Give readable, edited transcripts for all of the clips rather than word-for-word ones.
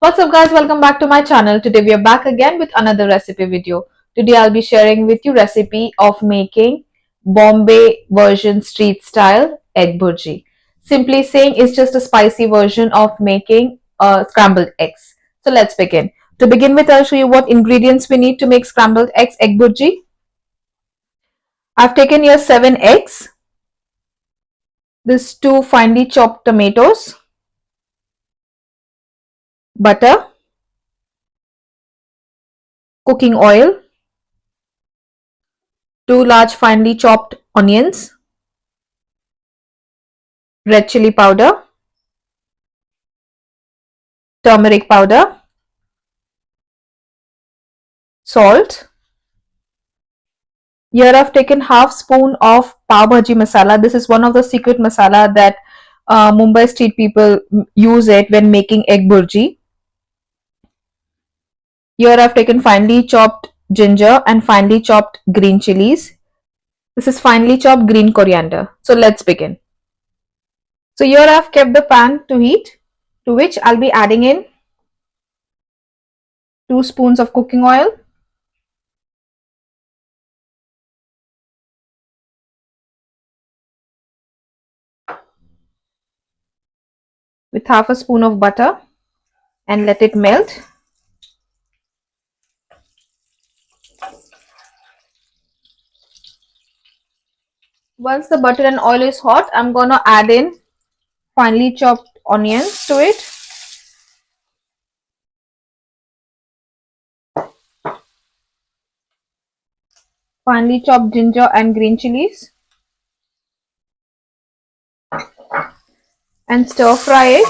What's up guys, welcome back to my channel. Today we are back again with another recipe video. Today I'll be sharing with you recipe of making Bombay version street style egg bhurji. Simply saying it's just a spicy version of making scrambled eggs. So let's begin. To begin with, I'll show you what ingredients we need to make scrambled egg bhurji. I've taken here 7 eggs, this 2 finely chopped tomatoes, butter, cooking oil, 2 large finely chopped onions, red chili powder, turmeric powder, salt. Here I've taken half spoon of pav bhaji masala. This is one of the secret masala that Mumbai street people use it when making egg burji. Here I've taken finely chopped ginger and finely chopped green chilies. This is finely chopped green coriander. So let's begin. So here I've kept the pan to heat, to which I'll be adding in 2 spoons of cooking oil, with half a spoon of butter, and let it melt. Once the butter and oil is hot, I'm gonna add in finely chopped onions to it, finely chopped ginger and green chilies, and stir fry it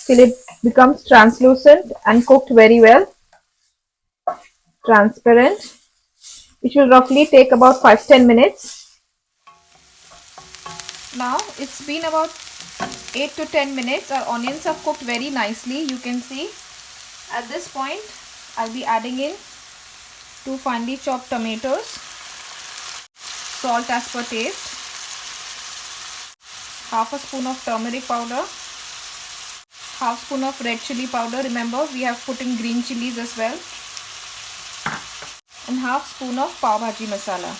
till it becomes translucent and cooked very well, transparent, which will roughly take about 5-10 minutes. Now it's been about 8 to 10 minutes. Our onions have cooked very nicely. You can see at this point I'll be adding in 2 finely chopped tomatoes, salt as per taste, half a spoon of turmeric powder, half spoon of red chili powder. Remember, we have put in green chilies as well, and half spoon of pav bhaji masala.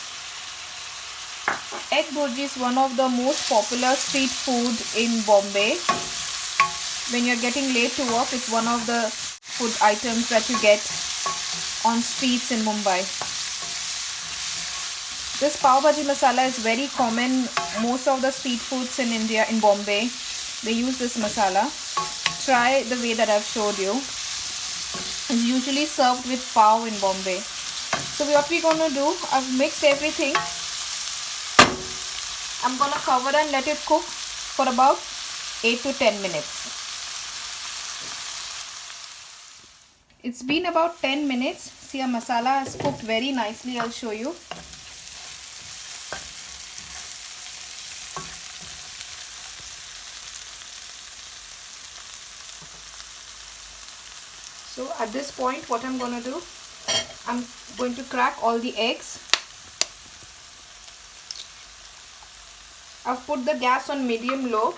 Egg bhurji is one of the most popular street food in Bombay. When you're getting late to work, it's one of the food items that you get on streets in Mumbai. This pav bhaji masala is very common. Most of the street foods in India, in Bombay, they use this masala. Try the way that I've showed you. It's usually served with pav in Bombay. So what we're gonna do, I've mixed everything. I'm gonna cover and let it cook for about 8 to 10 minutes. It's been about 10 minutes. See, our masala has cooked very nicely. I'll show you. So at this point, what I'm going to do, I'm going to crack all the eggs. I've put the gas on medium low.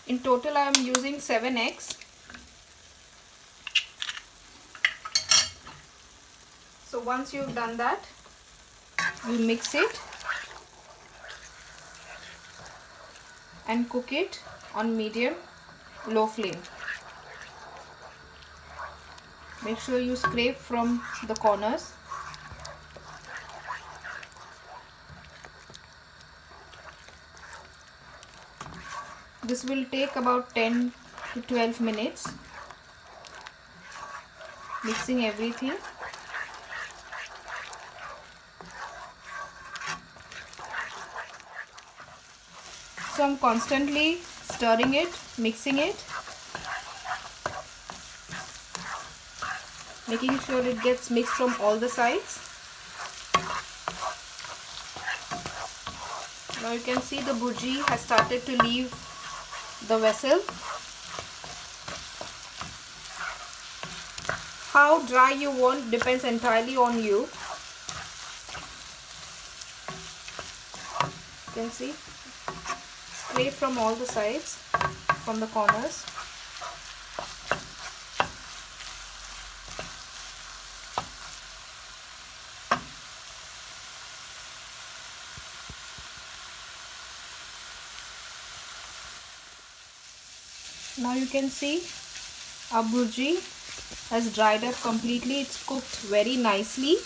In total, I am using 7 eggs. So once you've done that, you mix it and cook it on medium low flame. Make sure you scrape from the corners. This will take about 10 to 12 minutes, mixing everything. So I'm constantly stirring it, mixing it, making sure it gets mixed from all the sides. Now you can see the bhurji has started to leave the vessel. How dry you want depends entirely on you. You can see, scrape from all the sides, from the corners. Now you can see our bhurji has dried up completely. It's cooked very nicely.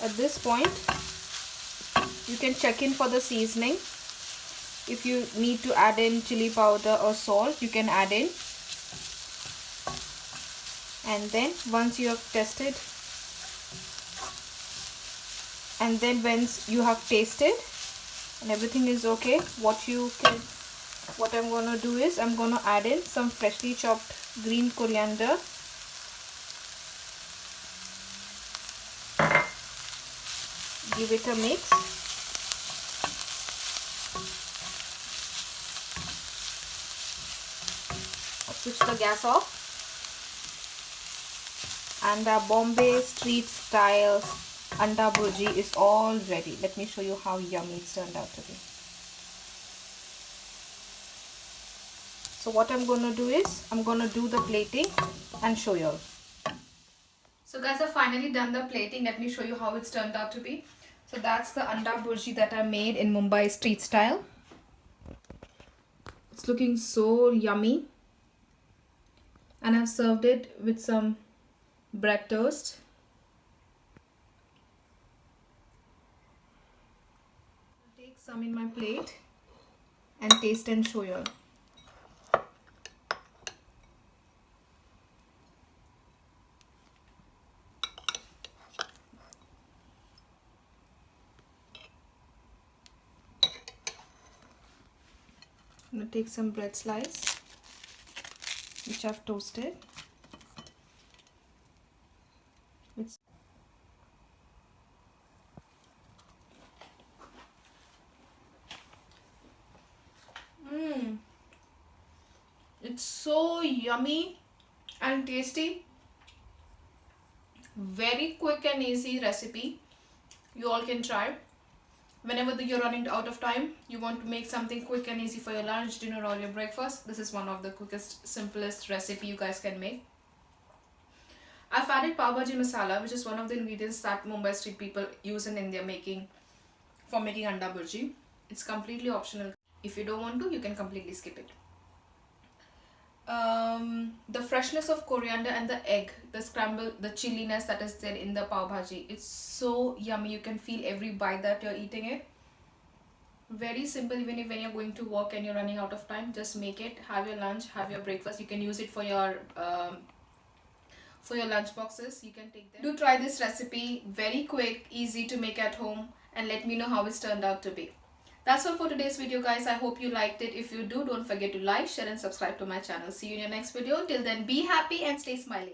At this point, you can check in for the seasoning. If you need to add in chili powder or salt, you can add in. And then once you have tested, and then once you have tasted and everything is okay, what I'm gonna do is I'm gonna add in some freshly chopped green coriander, give it a mix. Switch the gas off, and our Bombay street style anda bhurji is all ready. Let me show you how yummy it's turned out to be. So what I'm going to do is I'm going to do the plating and show you all. So guys, I've finally done the plating. Let me show you how it's turned out to be. So that's the anda bhurji that I made in Mumbai street style. It's looking so yummy. And I've served it with some bread toast. I'll take some in my plate and taste and show you all. I'm going to take some bread slice which I've toasted. It's so yummy and tasty. Very quick and easy recipe. You all can try. Whenever you're running out of time, you want to make something quick and easy for your lunch, dinner or your breakfast, this is one of the quickest, simplest recipe you guys can make. I've added pav bhaji masala, which is one of the ingredients that Mumbai street people use in India for making anda bhurji. It's completely optional. If you don't want to, you can completely skip it. The freshness of coriander and the egg, the scramble, the chilliness that is there in the pav bhaji, it's so yummy. You can feel every bite that you're eating it. Very simple. Even if when you're going to work and you're running out of time, just make it, have your lunch, have your breakfast. You can use it for your lunch boxes. You can take them. Do try this recipe. Very quick, easy to make at home, and let me know how it's turned out to be. That's all for today's video, guys. I hope you liked it. If you do, don't forget to like, share and subscribe to my channel. See you in your next video. Till then, be happy and stay smiling.